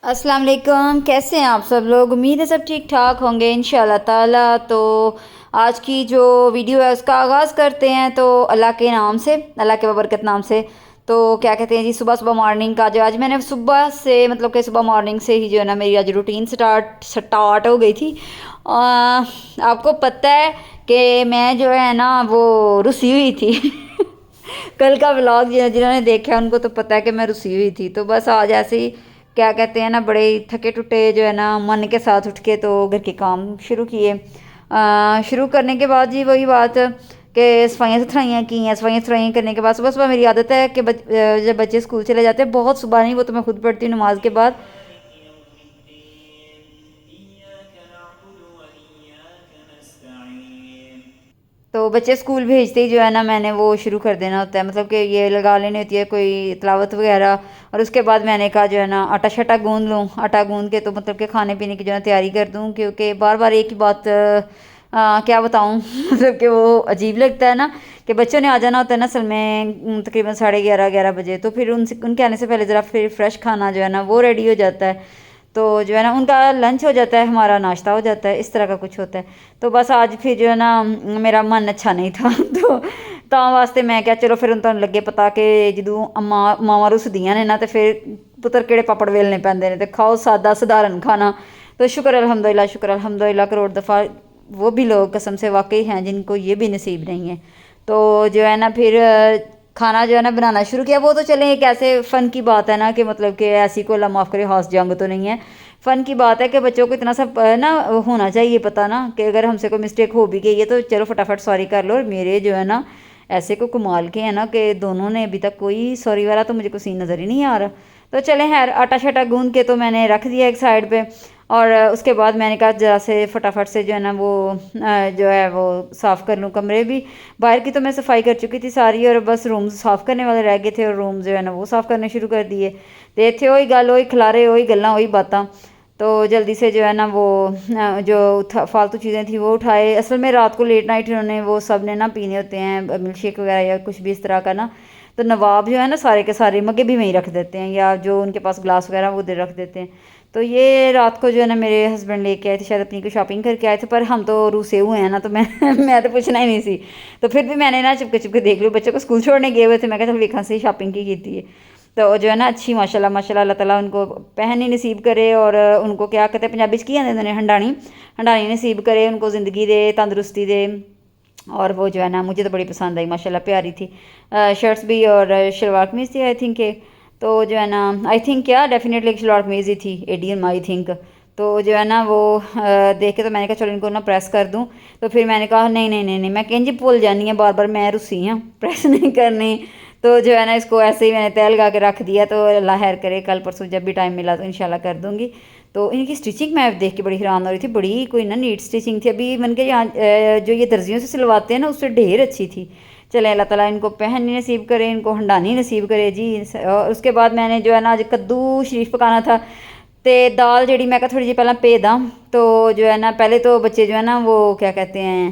अस्सलाम वालेकुम। कैसे हैं आप सब लोग? उम्मीद है सब ठीक ठाक होंगे इंशाल्लाह ताला। तो आज की जो वीडियो है उसका आगाज़ करते हैं तो अल्लाह के नाम से, अल्लाह के बरकत नाम से। तो क्या कहते हैं जी, सुबह सुबह मॉर्निंग का जो आज मैंने सुबह से मतलब कि सुबह मॉर्निंग से ही जो है ना मेरी आज रूटीन स्टार्ट हो गई थी। आपको पता है कि मैं जो है ना वो रुसी हुई थी कल का व्लॉग जिन्होंने देखा है उनको तो पता है कि मैं रुसी हुई थी। तो बस आज ऐसे ही क्या कहते हैं ना, बड़े थके टुटे जो है ना मन के साथ उठ के तो घर के काम शुरू किए। शुरू करने के बाद जी वही बात कि सफाइयाँ सुथराइयाँ की हैं। सफाइयाँ सुथराइयाँ करने के बाद सुबह सुबह मेरी आदत है कि जब बच्चे स्कूल चले जाते हैं, बहुत सुबह नहीं, वो तो मैं खुद पढ़ती हूँ नमाज के बाद। तो बच्चे स्कूल भेजते ही जो है ना मैंने वो शुरू कर देना होता है, मतलब कि ये लगा लेनी होती है कोई तलावत वगैरह। और उसके बाद मैंने कहा जो है ना आटा शटा गूंद लूँ। आटा गूंद के तो मतलब कि खाने पीने की जो है तैयारी कर दूँ, क्योंकि बार बार एक ही बात क्या बताऊँ मतलब कि वो अजीब लगता है ना कि बच्चों ने आ जाना होता है ना असल में तकरीबन 11:30 बजे। तो फिर उनके आने से पहले ज़रा फिर फ्रेश खाना जो है ना वो रेडी हो जाता है। तो जो है ना उनका लंच हो जाता है, हमारा नाश्ता हो जाता है, इस तरह का कुछ होता है। तो बस आज फिर जो है ना मेरा मन अच्छा नहीं था तो ਤਾਂ वास्ते मैं क्या चलो फिर ਤੁਹਾਨੂੰ ਲੱਗੇ ਪਤਾ ਕਿ ਜਦੋਂ ਮਾਵਾਂ ਰੁੱਸਦੀਆਂ ਨੇ ਨਾ ਤੇ ਫਿਰ ਪੁੱਤਰ ਕਿਹੜੇ ਪਾਪੜ ਵੇਲਣੇ ਪੈਂਦੇ ਨੇ ਤੇ ਖਾਓ सादा सधारण खाना। तो शुक्र अल्हम्दुलिल्लाह करोड़ दफ़ा वो भी लोग कसम से वाकई हैं जिनको ये भी नसीब नहीं है। तो जो है ना फिर खाना जो है ना बनाना शुरू किया। वो तो चलें एक ऐसे फ़न की बात है ना कि मतलब कि ऐसी को अल्लाह माफ़ करे हौस जंग तो नहीं है। फ़न की बात है कि बच्चों को इतना सा ना होना चाहिए पता ना कि अगर हमसे कोई मिस्टेक हो भी गई है तो चलो फटाफट सॉरी कर लो। और मेरे जो है ना ऐसे को कमाल के हैं ना कि दोनों ने अभी तक कोई सॉरी वाला तो मुझे कोई सीन नज़र ही नहीं आ रहा। तो चले खैर आटा शाटा गूंद के तो मैंने रख दिया एक साइड पे। और उसके बाद मैंने कहा ज़रा से फटाफट से जो है ना वो जो है वो साफ़ कर लूँ कमरे भी। बाहर की तो मैं सफाई कर चुकी थी सारी, और बस रूम साफ़ करने वाले रह गए थे और रूम जो है ना वो साफ़ करने शुरू कर दिए। तो इतने वही गल वही खलारे वही गल्लां वही बातां। तो जल्दी से जो है ना वो जो फालतू चीज़ें थी वो उठाए। असल में रात को लेट नाइट इन्होंने वो सब ने ना पीने होते हैं मिल्क शेक वगैरह या कुछ भी इस तरह का ना। तो नवाब जो है ना सारे के सारे मगे भी वहीं रख देते हैं, या जो उनके पास ग्लास वगैरह वो उधर रख देते हैं। तो ये रात को जो है ना मेरे हस्बैंड लेके आए थे, शायद अपनी को शॉपिंग करके आए थे, पर हम तो रूसे हुए हैं ना तो मैं मैं तो पूछना ही नहीं सी। तो फिर भी मैंने ना चुपके चुपके देख लिया, बच्चों को स्कूल छोड़ने गए हुए थे, मैं कहा चल वेखा से शॉपिंग की थी। तो जो है ना अच्छी माशाल्लाह माशाल्लाह अल्लाह ताला उनको पहन ही नसीब करे। और उनको क्या कहते हैं पंजाबी की कहते हैं हंडानी हंडानी नसीब करे, उनको ज़िंदगी दे तंदरुस्ती दे। और वो जो है ना मुझे तो बड़ी पसंद आई माशाल्लाह, प्यारी थी। शर्ट्स भी और शलवार कमीज़ थी आई थिंक। तो जो है ना आई थिंक क्या डेफिनेटली एक शलवार कमीज़ ही थी एडीएम आई थिंक। तो जो है ना वो देख के तो मैंने कहा चलो इनको ना प्रेस कर दूँ। तो फिर मैंने कहा नहीं नहीं नहीं नहीं मैं कहीं भूल जानी है बार बार, मैं रुसी हाँ प्रेस नहीं करनी। तो जो है ना इसको ऐसे ही मैंने तय लगा के रख दिया। तो अल्लाह खैर करे कल परसों जब भी टाइम मिला तो इंशाल्लाह कर दूँगी। तो इनकी स्टिचिंग मैं देख के बड़ी हैरान हो रही थी, बड़ी कोई ना नीट स्टिचिंग थी। अभी मन के यहाँ जो ये दर्जियों से सिलवाते हैं ना उससे ढेर अच्छी थी। चले अल्लाह ताला इनको पहननी नसीब करे, इनको हंडानी नसीब करे जी। और उसके बाद मैंने जो है ना आज कद्दू शरीफ पकाना था। तो दाल जी मैं थोड़ी जी पहला भे दा। तो जो है ना पहले तो बच्चे जो है ना वो क्या कहते हैं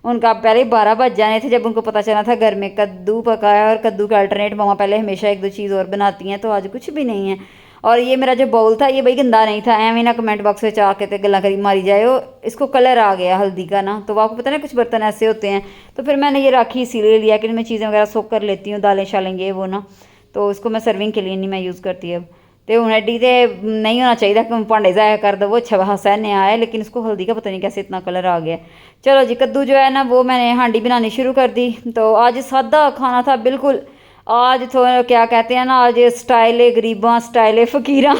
उनका पहले ही 12 बज जाने थे जब उनको पता चला था घर में कद्दू पकाया। और कद्दू के अल्टरनेट मामा पहले हमेशा एक दो चीज़ और बनाती हैं, तो आज कुछ भी नहीं है। और ये मेरा जो बाउल था ये भाई गंदा नहीं था, एवं ना कमेंट बॉक्स में आके तो गल्ला करी मारी जाए। इसको कलर आ गया हल्दी का ना, तो आपको पता ना कुछ बर्तन ऐसे होते हैं। तो फिर मैंने ये राखी इसीलिए लिया कि मैं चीज़ें वगैरह सोख कर लेती हूँ, दालें शालेंगे वो ना। तो इसको मैं सर्विंग के लिए नहीं मैं यूज़ करती अब। तो हूँ एडी तो नहीं होना चाहिए कि भांडे ज़ाया कर दो, वो अच्छा हंसा नया है, लेकिन इसको हल्दी का पता नहीं कैसे इतना कलर आ गया। चलो जी कद्दू जो है ना वो मैंने हांडी बनानी शुरू कर दी। तो आज सादा खाना था बिल्कुल। आज तो क्या कहते हैं ना आज स्टाइल गरीबां स्टाइल फ़कीरां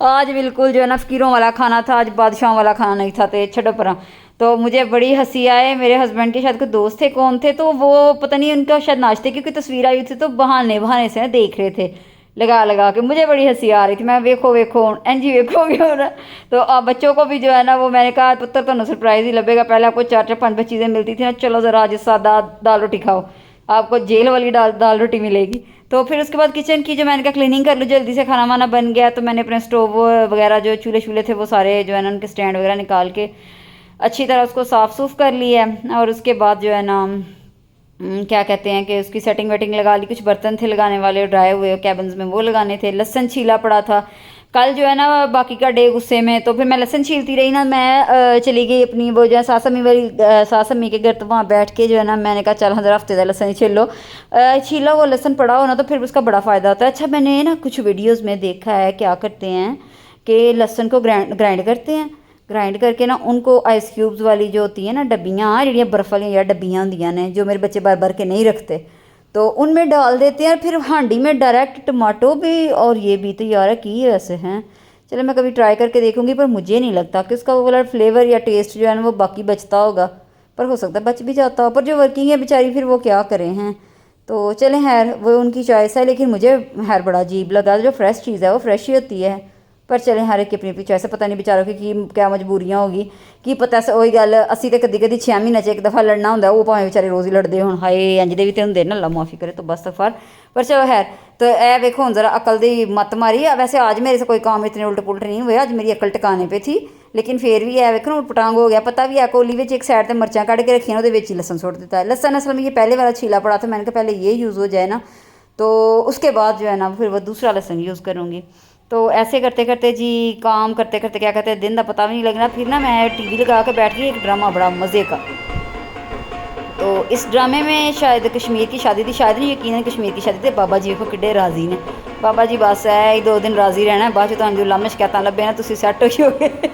आज बिल्कुल जो है ना फ़कीरों वाला खाना था, आज बादशाहों वाला खाना नहीं था। तो छड़ो परा। तो मुझे बड़ी हंसी आए, मेरे हस्बैंड के शायद कोई दोस्त थे कौन थे, तो वो पता नहीं उनका शायद नाश्ते की कोई तस्वीर आई थी, तो बहाने बहाने से देख रहे थे लगा लगा के। मुझे बड़ी हंसी आ रही थी, मैं वेखो वेखो एंजी वेखोगे और। तो अब बच्चों को भी जो है ना वो मैंने कहा पुत्र तो सरप्राइज़ ही लगेगा, पहले आपको 4-5 चीज़ें मिलती थी ना, चलो ज़रा आज सादा दाल रोटी खाओ, आपको जेल वाली दाल रोटी मिलेगी। तो फिर उसके बाद किचन की जो मैंने कहा क्लीनिंग कर लूँ जल्दी से, खाना वाना बन गया। तो मैंने अपने स्टोव वगैरह जो चूल्हे शूल्हे थे वो सारे जो है ना उनके स्टैंड वगैरह निकाल के अच्छी तरह उसको साफ़ सूफ कर लिया। और उसके बाद जो है ना क्या कहते हैं कि उसकी सेटिंग वेटिंग लगा ली। कुछ बर्तन थे लगाने वाले ड्राई हुए कैबिन्स में, वो लगाने थे। लहसन छीला पड़ा था, कल जो है ना बाकी का डे गुस्से में, तो फिर मैं लहसन छीलती रही ना, मैं चली गई अपनी वो जो है सास अम्मी वाली सास अम्मी के घर, तो वहाँ बैठ के जो है ना मैंने कहा चल हज़ार हफ्ते का लहसन ही छील लो। छीला हुआ लहसन पड़ा हो ना तो फिर उसका बड़ा फ़ायदा होता है। अच्छा मैंने ना कुछ वीडियोज़ में देखा है क्या करते हैं कि लहसन को ग्राइंड करते हैं, ग्राइंड करके ना उनको आइस क्यूब्स वाली जो होती है ना डब्बियाँ, जड़ियाँ बर्फ़ वाली या डब्बियाँ होंदियाँ ने जो मेरे बच्चे भर भर के नहीं रखते, तो उनमें डाल देते हैं, फिर हांडी में डायरेक्ट टमाटो भी और ये भी। तो यार की वैसे हैं, चलो मैं कभी ट्राई करके देखूंगी, पर मुझे नहीं लगता कि उसका वो वाला फ्लेवर या टेस्ट जो है ना वो बाकी बचता होगा, पर हो सकता है बच भी जाता हो, पर जो वर्किंग है बेचारी फिर वो क्या करें हैं। तो चलें खैर वो उनकी चॉइस है, लेकिन मुझे खैर बड़ा अजीब लगा। जो फ्रेश चीज़ है वो फ्रेश ही होती है, पर चलें हर एक की अपनी अपनी चॉइस है। पता नहीं बेचारों की क्या मजबूरियां होगी की पता। वही गल असी तो कदी कदी 6 महीने एक दफ़ा लड़ना होंगे, वो भावें बेचारे रोज़ ही लड़ते हो, हाए इंज दे भी तो होंगे ना, अल्लाह माफ़ी करे तो बस फर। पर चलो खैर, तो यह वेखो हुण जरा अकल की मत मारी। वैसे आज मेरे से कोई काम इतने उल्ट पुलट नहीं हुए, अज मेरी अकल टिकाने पे थी, लेकिन फिर भी है वेखो उट पटांग हो गया। पता भी है कोली में एक साइड से मिर्चां कढ़ के रखियां, ही लसन सुट दिता है। लसन असल में ये पहले वाला छीला पड़ा था, मैंने कहा पहले ये यूज़ हो जाए ना, तो उसके बाद जो है ना फिर वो दूसरा लसन यूज़ करूँगी। तो ऐसे करते करते जी, काम करते करते क्या कहते हैं दिन का पता भी नहीं लगना। फिर ना मैं टीवी लगा के बैठ गई, एक ड्रामा बड़ा मज़े का। तो इस ड्रामे में शायद कश्मीर की शादी थी, शायद नहीं यकीनन कश्मीर की शादी थी। बाबा जी को किड्डे राजी ने, बाबा जी बस है 2 दिन राजी रहना, बाद तो जो लामे शिकायत लभे ना तुम सैट हो गए।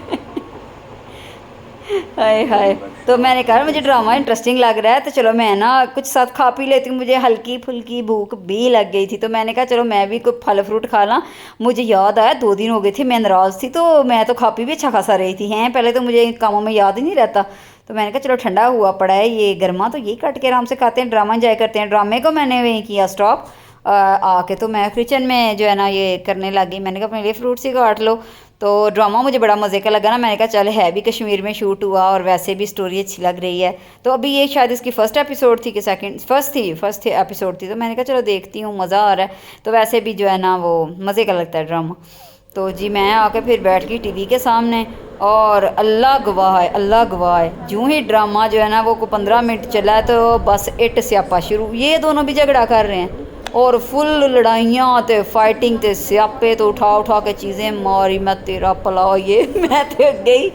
हाय हाय। तो मैंने कहा मुझे ड्रामा इंटरेस्टिंग लग रहा है, तो चलो मैं ना कुछ साथ खा पी लेती हूँ। मुझे हल्की फुल्की भूख भी लग गई थी, तो मैंने कहा चलो मैं भी कोई फल फ्रूट खा ला। मुझे याद आया 2 दिन हो गए थे मैं नाराज़ थी, तो मैं तो खा पी भी अच्छा खासा रही थी हैं। पहले तो मुझे कामों में याद ही नहीं रहता, तो मैंने कहा चलो ठंडा हुआ पड़ा है ये गर्मा, तो यही कट के आराम से खाते हैं, ड्रामा इंजॉय करते हैं। ड्रामे को मैंने वही किया स्टॉप आके, तो मैं किचन में जो है ना ये करने लगी। मैंने कहा अपने लिए फ्रूट्स ही काट लो। तो ड्रामा मुझे बड़ा मज़े का लगा ना, मैंने कहा चल है भी कश्मीर में शूट हुआ और वैसे भी स्टोरी अच्छी लग रही है। तो अभी ये शायद इसकी फ़र्स्ट एपिसोड थी कि सेकंड, फर्स्ट एपिसोड थी, तो मैंने कहा चलो देखती हूँ, मज़ा आ रहा है। तो वैसे भी जो है ना वो मज़े का लगता है ड्रामा। तो जी मैं आके फिर बैठ गई टीवी के सामने, और अल्लाह गवाह है, अल्लाह गवाह है, यूँ ही ड्रामा जो है ना वो को 15 मिनट चला है, तो बस इट स्यापा शुरू। ये दोनों भी झगड़ा कर रहे हैं और फुल लड़ाइयाँ तो फाइटिंग तो स्यापे, तो उठा उठा के चीज़ें मारी। मैं तेरा भला ये मैं तो गई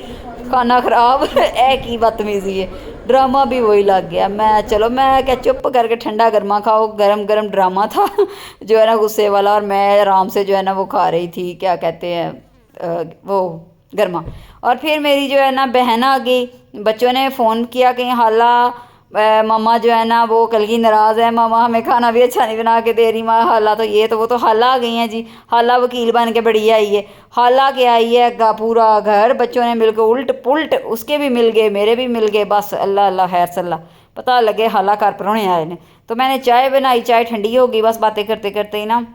खाना ख़राब है की बदतमीज़ी है। ड्रामा भी वही लग गया। मैं चलो मैं क्या चुप करके ठंडा गर्मा खाओ, गरम गरम ड्रामा था जो है ना गुस्से वाला, और मैं आराम से जो है ना वो खा रही थी क्या कहते हैं वो गर्मा। और फिर मेरी जो है ना बहन आ गई, बच्चों ने फ़ोन किया कि हाला मामा जो है ना वो कल की नाराज़ है, मामा हमें खाना भी अच्छा नहीं बना के दे रही माँ हाला। तो ये तो वो तो हाला आ गई हैं जी, हाला वकील बन के बड़ी आई है। हाला के आई है पूरा घर बच्चों ने मिलकर उल्ट पुल्ट, उसके भी मिल गए मेरे भी मिल गए, बस अल्लाह अल्लाह खैर सल्ला पता लगे हाला घर परौने आए ने। तो मैंने चाय बनाई, चाय ठंडी हो गई बस बातें करते करते ही ना।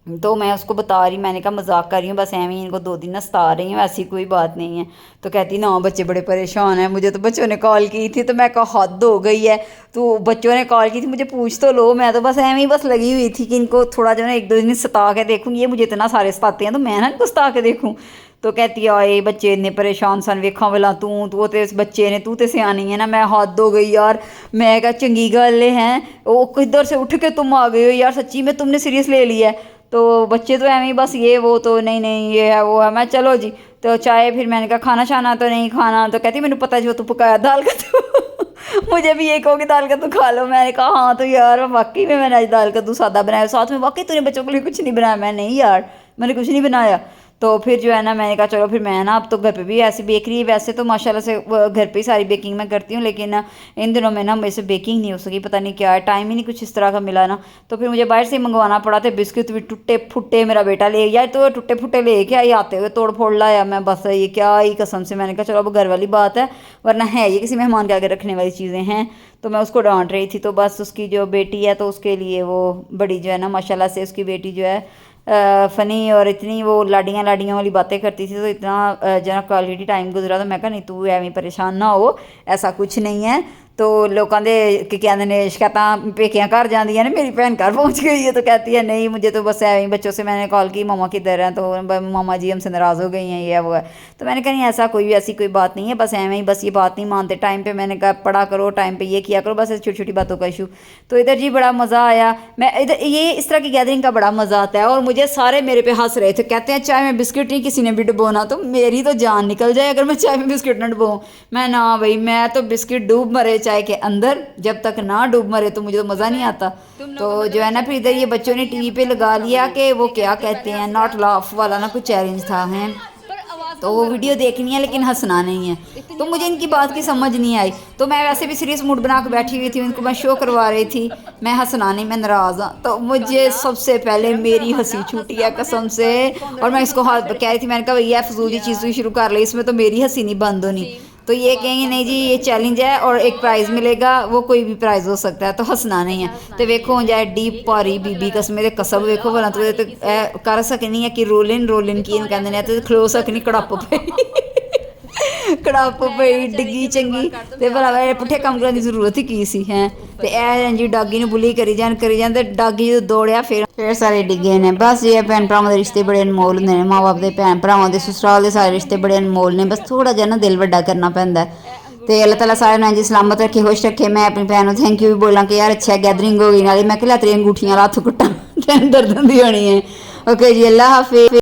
तो मैं उसको बता रही, मैंने कहा मजाक कर रही हूँ बस, एवं इनको 2 दिन ना सता रही हूँ, ऐसी कोई बात नहीं है। तो कहती ना बच्चे बड़े परेशान हैं, मुझे तो बच्चों ने कॉल की थी, तो मैं कहा हद हो गई है, तो बच्चों ने कॉल की थी मुझे पूछ तो लो। मैं तो बस एवं ही बस लगी हुई थी कि इनको थोड़ा जो है 1-2 दिन सता के देखूँ, ये मुझे इतना सारे सताते हैं तो मैं ना इनको सता के देखूँ। तो कहती आए बच्चे इन्ने परेशान सन, वेखा वाला तू तो इस बच्चे ने, तू तो सियानी है ना। मैं हद हो गई यार, मैं क्या चंगी गल है, वो किधर से उठ के तुम आ गए हो यार, सच्ची में तुमने सीरियस ले लिया है। तो बच्चे तो एवं ही बस ये वो, तो नहीं नहीं ये है वो है। मैं चलो जी, तो चाय फिर मैंने कहा खाना शाना तो नहीं खाना, तो कहती मैंने पता जो तू पकाया दाल का मुझे भी ये कहोगे दाल का तू खा लो। मैंने कहा हाँ, तो यार वाकई में मैंने आज दाल का तू सादा बनाया, साथ में वाकई तूने बच्चों के लिए कुछ नहीं बनाया। मैं नहीं यार मैंने कुछ नहीं बनाया। तो फिर जो है ना मैंने कहा चलो फिर मैं ना अब तो घर पे भी ऐसी बेकरी, वैसे तो माशाल्लाह से घर पे ही सारी बेकिंग मैं करती हूँ, लेकिन इन दिनों में ना मेरे से बेकिंग नहीं हो सकी, पता नहीं क्या है, टाइम ही नहीं कुछ इस तरह का मिला ना। तो फिर मुझे बाहर से मंगवाना पड़ा, तो बिस्किट भी टूटे फुट्टे मेरा बेटा ले यार, तो टूटे फुट्टे ले के आई, आते हुए तोड़ फोड़ लाया। मैं बस ये क्या ही कसम से मैंने कहा चलो अब घर वाली बात है, वरना है ये किसी मेहमान के आगे रखने वाली चीज़ें हैं। तो मैं उसको डांट रही थी, तो बस उसकी जो बेटी है तो उसके लिए वो बड़ी जो है ना माशाल्लाह से उसकी बेटी जो है फ़नी और इतनी वो लाडियाँ लाडियाँ वाली बातें करती थी, तो इतना जो है क्वालिटी टाइम गुजरा। तो मैं कहा नहीं तू एवं परेशान ना हो, ऐसा कुछ नहीं है, तो लोगों के की कहते हैं शिकायत पेकियां घर जांदियां ने, मेरी भैन घर पहुंच गई है तो कहती है नहीं मुझे तो बस ऐसे ही बच्चों से मैंने कॉल की मामा किधर हैं, तो मामा जी हमसे नाराज़ हो गई हैं ये वो है। तो मैंने कहा नहीं ऐसा कोई भी ऐसी कोई बात नहीं है, बस ऐਵੇਂ ही बस ये बात नहीं मानते टाइम पे, मैंने कहा पढ़ा करो टाइम पे ये किया करो, बस छोटी छोटी बातों का इशू। तो इधर जी बड़ा मज़ा आया, मैं इधर ये इस तरह की गैदरिंग का बड़ा मज़ा आता है। और मुझे सारे मेरे पे हंस रहे थे, कहते हैं चाय में बिस्किट नहीं किसी ने भी डुबोना, तो मेरी तो जान निकल जाए अगर मैं चाय में बिस्किट ना डुबोऊँ। मैं ना भाई, मैं तो बिस्किट डूब मरे चाय के अंदर, जब तक ना डूब मरे तो मुझे तो मज़ा नहीं आता। तो जो है ना फिर इधर ये बच्चों ने टीवी पे लगा लिया कि वो क्या कहते हैं नॉट लाफ वाला ना कुछ चैलेंज था है, तो वो वीडियो देखनी है लेकिन हंसना नहीं है। तो मुझे इनकी बात की समझ नहीं आई, तो मैं वैसे भी सीरियस मूड बना के बैठी हुई थी, उनको मैं शो करवा रही थी, मैं हंसना नहीं, मैं नाराज़ हाँ। तो मुझे सबसे पहले मेरी हंसी छूटी है कसम से, और मैं इसको कह रही थी, मैंने कहा भैया फजूल की चीज़ शुरू कर ली, इसमें तो मेरी हंसी नहीं बंद होनी। तो ये कहेंगे नहीं जी ये चैलेंज है और एक प्राइज़ मिलेगा, वो कोई भी प्राइज़ हो सकता है, तो हंसना नहीं है। तो वेखो जाए डीप भारी बीबी कसम मेरे कसम वेखो भला तू कर सकनी है कि रोलिन रोलिन की कहते हैं, तो खलो सकनी कड़प पे कड़प पई डिग्गी चंगी, तो भला पुट्ठे कम करने की जरूरत ही की सी है। तो ऐ जी डागी ने बुली करी जान ते डागी जो दौड़िया फिर सारे डिगे ने। बस ये भैन भरावां दे रिश्ते बड़े अनमोल होंदे ने, माँ बाप दे भैन भरावां दे ससुराल दे सारे रिश्ते बड़े अनमोल ने, बस थोड़ा जिहा ना दिल वड्डा करना पैंदा है। तो अल्लाह ताला सारे ने जी सलामत रखे खुश रखे। मैं अपनी भैन को थैंक यू भी बोला कि यार अच्छा गैदरिंग हो गई, नाले मैं कि तेरी अंगूठियां हत्थ कुट्टां दर्द होंदी होनी है। ओके जी अल्लाह हाफिज़।